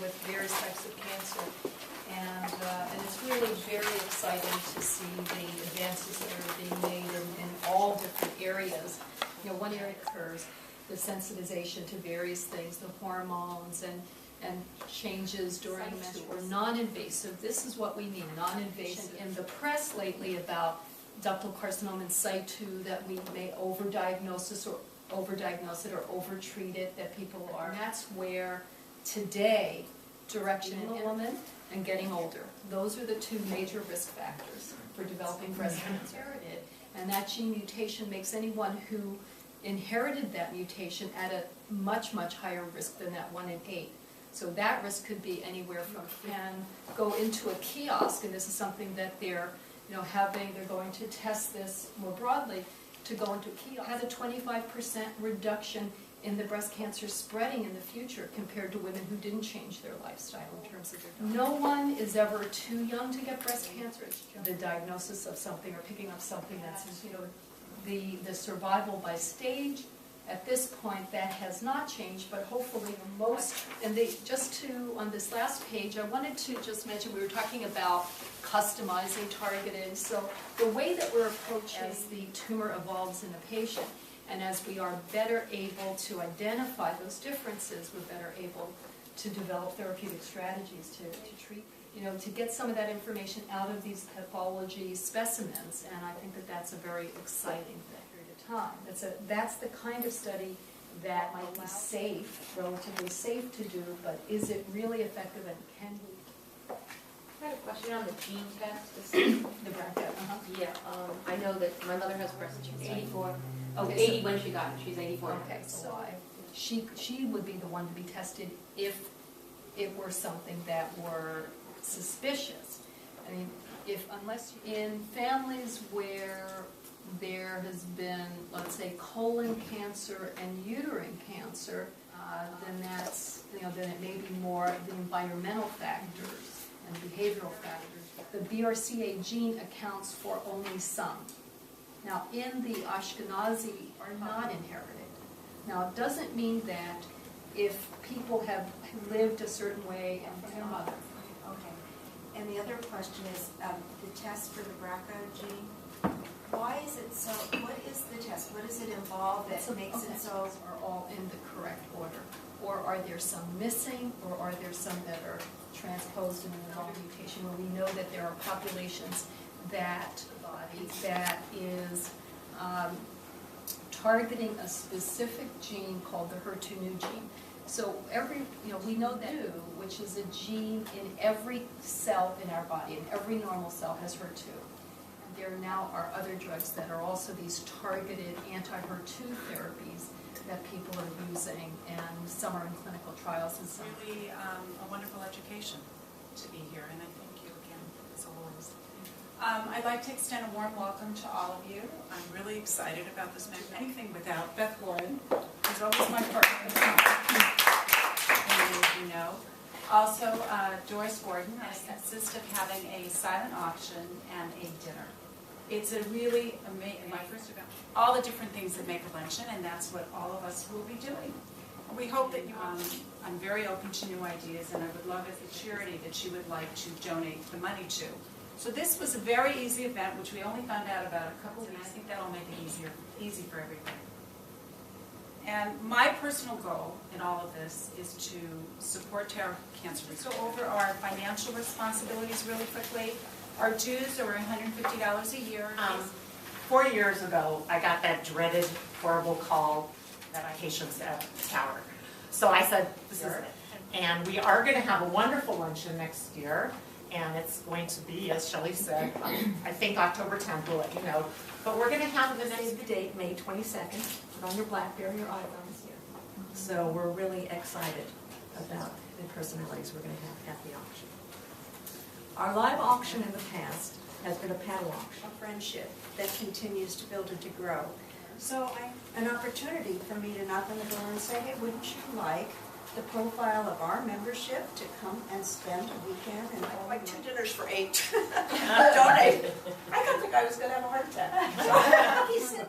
with various types of cancer. And it's really very exciting to see the advances that are being made in all different areas. You know, one area occurs, the sensitization to various things, the hormones and changes during or non-invasive. This is what we mean, non-invasive. In the press lately about ductal carcinoma in situ, that we may overdiagnose it or overtreat it, that people are. And that's where today, direction in women and getting older. Those are the two major risk factors for developing breast cancer. And that gene mutation makes anyone who inherited that mutation at a much, much higher risk than that 1 in 8. So that risk could be anywhere from, can go into a kiosk, and this is something that they're they're going to test this more broadly, to go into a kiosk. Had a 25% reduction in the breast cancer spreading in the future compared to women who didn't change their lifestyle in terms of their diet. No one is ever too young to get breast cancer. It's the diagnosis of something or picking up something that's, the survival by stage. At this point, that has not changed, but hopefully most, and on this last page, I wanted to just mention, we were talking about customizing, targeting. So the way that we're approaching as the tumor evolves in a patient, and as we are better able to identify those differences, we're better able to develop therapeutic strategies to treat, to get some of that information out of these pathology specimens, and I think that that's a very exciting period of time. That's the kind of study that might be safe, relatively safe to do, but is it really effective, and can we? I had a question on the gene test. The BRCA, Yeah, I know that my mother has breast cancer. 84. Oh, Okay, 80 when she got it. She's 84. Okay, so she would be the one to be tested if it were something that were suspicious. I mean, unless in families where there has been, let's say, colon cancer and uterine cancer, then that's, then it may be more the environmental factors and behavioral factors. The BRCA gene accounts for only some. Now, in the Ashkenazi are not inherited. Now, it doesn't mean that if people have lived a certain way and from their mother. Okay. And the other question is the test for the BRCA gene. Why is it so? What is the test? What does it involve that makes it so? Are all in the correct order, or are there some missing, or are there some that are transposed in the wrong mutation? Where we know that there are populations that is targeting a specific gene called the HER2 new gene. So we know that, which is a gene in every cell in our body, and every normal cell has HER2. And there now are other drugs that are also these targeted anti-HER2 therapies that people are using, and some are in clinical trials and some. Really a wonderful education to be here, and I thank you again as always. I'd like to extend a warm welcome to all of you. I'm really excited about this magazine. Anything without Beth Warren, who's always my partner. As you know. Also, Doris Gordon. I consist of having a silent auction and a dinner. It's a really amazing, my first event. All the different things that make a luncheon, and that's what all of us will be doing. We hope that you. I'm very open to new ideas, and I would love as a charity that you would like to donate the money to. So this was a very easy event, which we only found out about a couple of weeks. I think that'll make it easy for everybody. And my personal goal in all of this is to support cancer research. Go over our financial responsibilities really quickly. Our dues are $150 a year. 4 years ago, I got that dreaded, horrible call that I patients at the tower. So I said, this is it. And we are going to have a wonderful luncheon next year. And it's going to be, as Shelley said, I think October 10th, we'll let you know. But we're going to have the next date, May 22nd. Put on your BlackBerry or iPhones here. So we're really excited about the personalities we're going to have at the auction. Our live auction in the past has been a paddle auction. A friendship that continues to build and to grow. So an opportunity for me to knock on the door and say, hey, wouldn't you like the profile of our membership to come and spend a weekend and like 2 dinners for 8. Donate. I don't think I was going to have a heart attack. He said